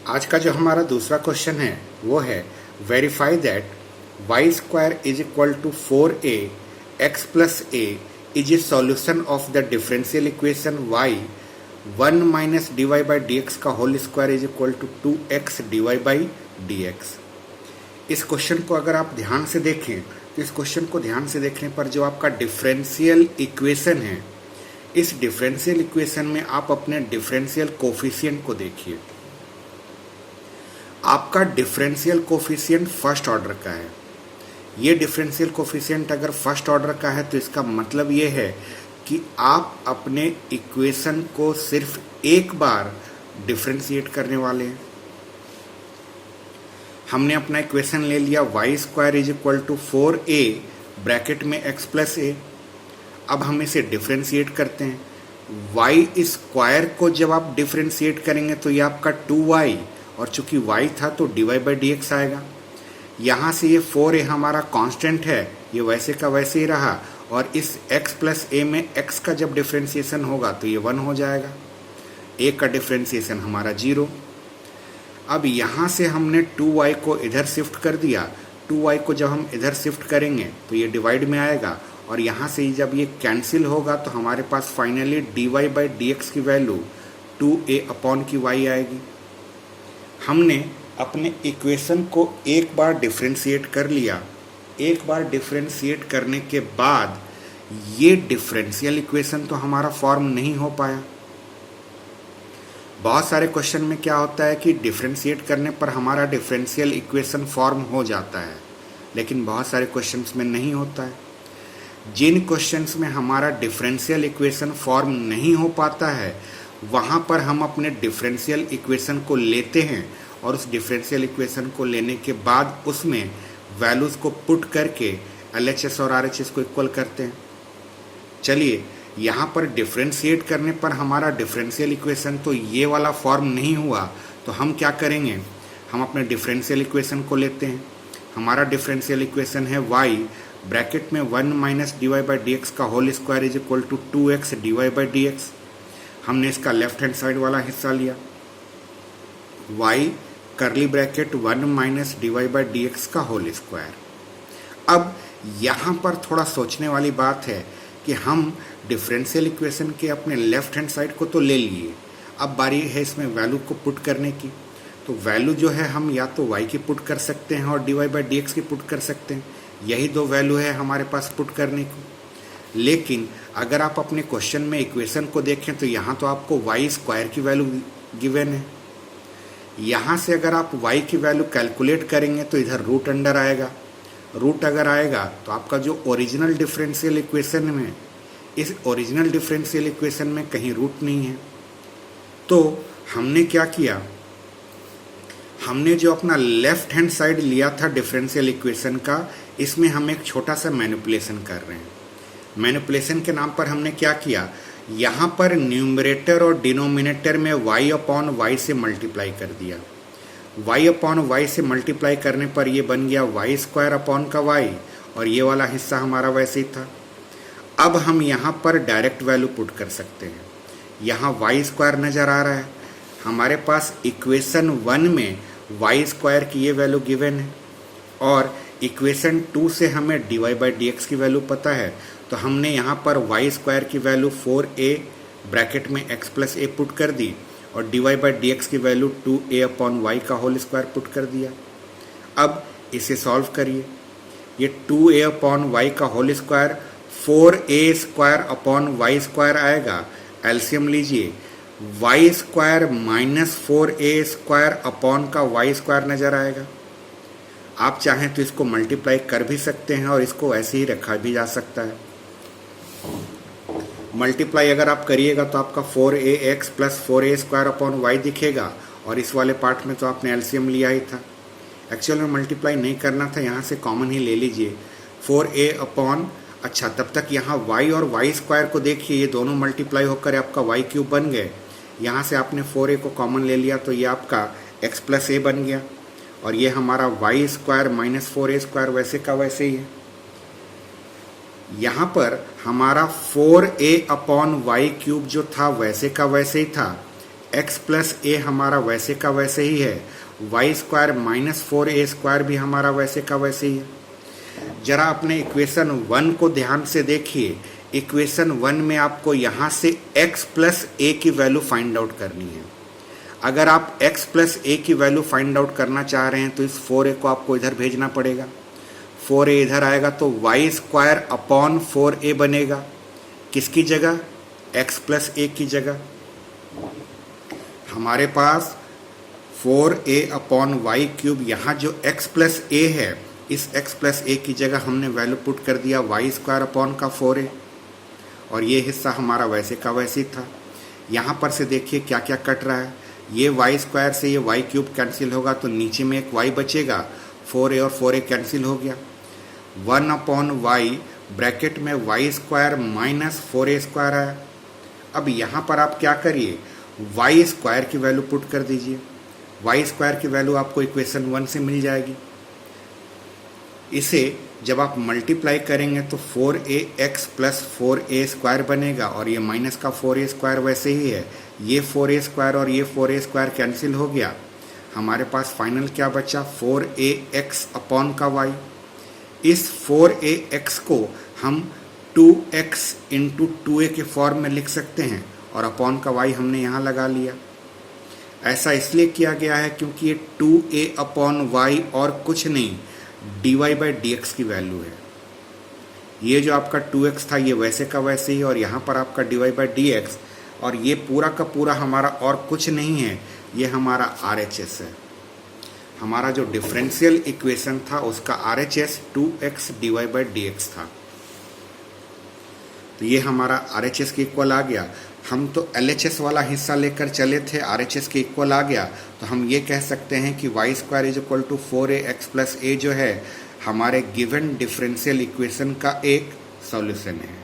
आज का जो हमारा दूसरा क्वेश्चन है वो है verify that y square is equal to 4a x plus a is a solution of the differential equation y 1 minus d y by d x का whole square is equal to 2x d y by d x. इस question को अगर आप ध्यान से देखें तो इस क्वेश्चन को ध्यान से देखने पर जो आपका डिफरेंशियल इक्वेशन है, इस डिफरेंशियल इक्वेशन में आप अपने डिफरेंशियल कोफिशिएंट को देखिए। आपका डिफरेंशियल कोफिशिएंट फर्स्ट ऑर्डर का है। ये डिफरेंशियल कोफिशिएंट अगर फर्स्ट ऑर्डर का है तो इसका मतलब ये है कि आप अपने इक्वेशन को सिर्फ एक बार डिफरेंशिएट करने वाले हैं। हमने अपना इक्वेशन ले लिया y square is equal to 4a bracket में x प्लस a। अब हम इसे डिफरेंशिएट करते हैं। वाई स्क्वायर को जब आप डिफरेंशिएट करेंगे तो ये आपका 2y, और चूंकि y था तो dy बाई डी एक्स आएगा। यहाँ से ये 4a हमारा कांस्टेंट है, ये वैसे का वैसे ही रहा, और इस x प्लस a में x का जब डिफरेंशिएशन होगा तो ये 1 हो जाएगा। a का डिफरेंशिएशन हमारा 0। अब यहाँ से हमने 2y को इधर शिफ्ट कर दिया। 2y को जब हम इधर शिफ्ट करेंगे तो ये डिवाइड में आएगा, और यहाँ से जब ये कैंसिल होगा तो हमारे पास finally dy by d x की वैल्यू 2a अपॉन की y आएगी। हमने अपने इक्वेशन को एक बार डिफरेंशिएट कर लिया। एक बार डिफरेंशिएट करने के बाद ये डिफरेंशियल इक्वेशन तो हमारा फॉर्म नहीं हो पाया। बहुत सारे क्वेश्चन में क्या होता है कि डिफरेंशिएट करने पर हमारा डिफरेंशियल इक्वेशन फॉर्म हो जाता है, लेकिन बहुत सारे क्वेश्चंस में नहीं होता है। जिन क्वेश्चंस में हमारा डिफरेंशियल इक्वेशन फॉर्म नहीं हो पाता है वहाँ पर हम अपने डिफरेंशियल इक्वेशन को लेते हैं, और उस डिफरेंशियल इक्वेशन को लेने के बाद उसमें वैल्यूज़ को पुट करके LHS और RHS को इक्वल करते हैं। चलिए, यहाँ पर डिफरेंशिएट करने पर हमारा डिफरेंशियल इक्वेशन तो ये वाला फॉर्म नहीं हुआ, तो हम क्या करेंगे, हम अपने डिफरेंशियल इक्वेशन को लेते हैं। हमारा डिफरेंशियल इक्वेशन है y ब्रैकेट में 1 minus d y by d x का whole square is equal to 2x d y by d x. हमने इसका लेफ्ट हैंड साइड वाला हिस्सा लिया, y करली bracket 1 minus d y by d x का होल स्क्वायर। अब यहाँ पर थोड़ा सोचने वाली बात है कि हम डिफरेंशियल इक्वेशन के अपने लेफ्ट हैंड साइड को तो ले लिए, अब बारी है इसमें वैल्यू को पुट करने की। तो वैल्यू जो है हम या तो y की पुट कर सकते हैं और d y by d x की पुट कर सकते हैं। यही दो वैल्यू है हमारे पास पुट करने को। लेकिन अगर आप अपने क्वेश्चन में इक्वेशन को देखें तो यहाँ तो आपको वाई स्क्वायर की वैल्यू गिवन है। यहाँ से अगर आप y की वैल्यू कैलकुलेट करेंगे तो इधर रूट अंडर आएगा। रूट अगर आएगा तो आपका जो ओरिजिनल डिफरेंशियल इक्वेशन में, इस ओरिजिनल डिफरेंशियल इक्वेशन में कहीं रूट नहीं है। तो हमने क्या किया, हमने जो अपना लेफ्ट हैंड साइड लिया था डिफरेंशियल इक्वेशन का, इसमें हम एक छोटा सा मैनिपुलेशन कर रहे हैं। मैनिपुलेशन के नाम पर हमने क्या किया, यहाँ पर न्यूमरेटर और डिनोमिनेटर में y अपॉन वाई से मल्टीप्लाई कर दिया। y अपॉन वाई से मल्टीप्लाई करने पर ये बन गया वाई स्क्वायर अपॉन का y, और ये वाला हिस्सा हमारा वैसे ही था। अब हम यहाँ पर डायरेक्ट वैल्यू पुट कर सकते हैं। यहाँ वाई स्क्वायर नज़र आ रहा है, हमारे पास इक्वेशन 1 में वाई स्क्वायर की ये वैल्यू गिवन है, और इक्वेशन 2 से हमें d y by d x की वैल्यू पता है। तो हमने यहाँ पर वाई स्क्वायर की वैल्यू 4a ब्रैकेट में x प्लस a पुट कर दी, और d y by d x की वैल्यू 2a अपॉन वाई का होल स्क्वायर पुट कर दिया। अब इसे सॉल्व करिए। ये 2a अपॉन वाई का whole square 4a square upon y square आएगा। एलसीएम लीजिए, y square minus 4a square upon का वाई स्क्वायर नज़र आएगा। आप चाहें तो इसको मल्टीप्लाई कर भी सकते हैं और इसको ऐसे ही रखा भी जा सकता है। मल्टीप्लाई अगर आप करिएगा तो आपका 4ax plus 4a square upon Y दिखेगा, और इस वाले पार्ट में तो आपने एलसीएम लिया ही था। एक्चुअल में मल्टीप्लाई नहीं करना था, यहाँ से कॉमन ही ले लीजिए 4a अपॉन, अच्छा तब तक यहाँ y और वाई स्क्वायर को देखिए, ये दोनों मल्टीप्लाई होकर आपका वाई क्यूब बन गए। यहाँ से आपने 4a को कॉमन ले लिया तो ये आपका x प्लस a बन गया, और ये हमारा Y square minus 4a square वैसे का वैसे ही है। यहाँ पर हमारा 4a अपॉन वाई क्यूब जो था वैसे का वैसे ही था, x प्लस ए हमारा वैसे का वैसे ही है, Y square minus 4a square भी हमारा वैसे का वैसे ही है। जरा अपने इक्वेशन 1 को ध्यान से देखिए। इक्वेशन 1 में आपको यहाँ से x प्लस ए की वैल्यू फाइंड आउट करनी है। अगर आप x प्लस ए की वैल्यू फाइंड आउट करना चाह रहे हैं तो इस 4a को आपको इधर भेजना पड़ेगा। 4a इधर आएगा तो वाई स्क्वायर अपॉन 4a बनेगा। किसकी जगह? x प्लस ए की जगह। हमारे पास 4a अपॉन वाई क्यूब, यहाँ जो x प्लस ए है, इस x प्लस ए की जगह हमने वैल्यू पुट कर दिया वाई स्क्वायर अपॉन का 4a, और ये हिस्सा हमारा वैसे का वैसे ही था। यहाँ पर से देखिए क्या क्या कट रहा है। ये वाई स्क्वायर से ये वाई क्यूब कैंसिल होगा तो नीचे में एक y बचेगा, 4a और 4a कैंसिल हो गया। 1 अपॉन वाई ब्रैकेट में y square minus 4a square आया। अब यहाँ पर आप क्या करिए, वाई स्क्वायर की वैल्यू पुट कर दीजिए। वाई स्क्वायर की वैल्यू आपको इक्वेशन 1 से मिल जाएगी। इसे जब आप मल्टीप्लाई करेंगे तो 4ax प्लस 4a स्क्वायर बनेगा, और ये माइनस का 4a स्क्वायर वैसे ही है। ये 4a स्क्वायर और ये 4a स्क्वायर कैंसिल हो गया। हमारे पास फाइनल क्या बचा? 4ax अपॉन का y। इस 4ax को हम 2x इंटू 2a के फॉर्म में लिख सकते हैं, और अपॉन का y हमने यहाँ लगा लिया। ऐसा इसलिए किया गया है क्योंकि ये 2a अपॉन y और कुछ नहीं, dy बाई dx की वैल्यू है। ये जो आपका 2x था ये वैसे का वैसे ही, और यहाँ पर आपका dy बाई dx, और ये पूरा का पूरा हमारा और कुछ नहीं है, ये हमारा RHS है। हमारा जो डिफरेंशियल इक्वेशन था उसका RHS 2x dy by dx था। तो ये हमारा RHS के इक्वल आ गया। हम तो LHS वाला हिस्सा लेकर चले थे, RHS के इक्वल आ गया, तो हम ये कह सकते हैं कि y square is equal to 4ax plus a जो है हमारे गिवन डिफरेंशियल इक्वेशन का एक सॉल्यूशन है।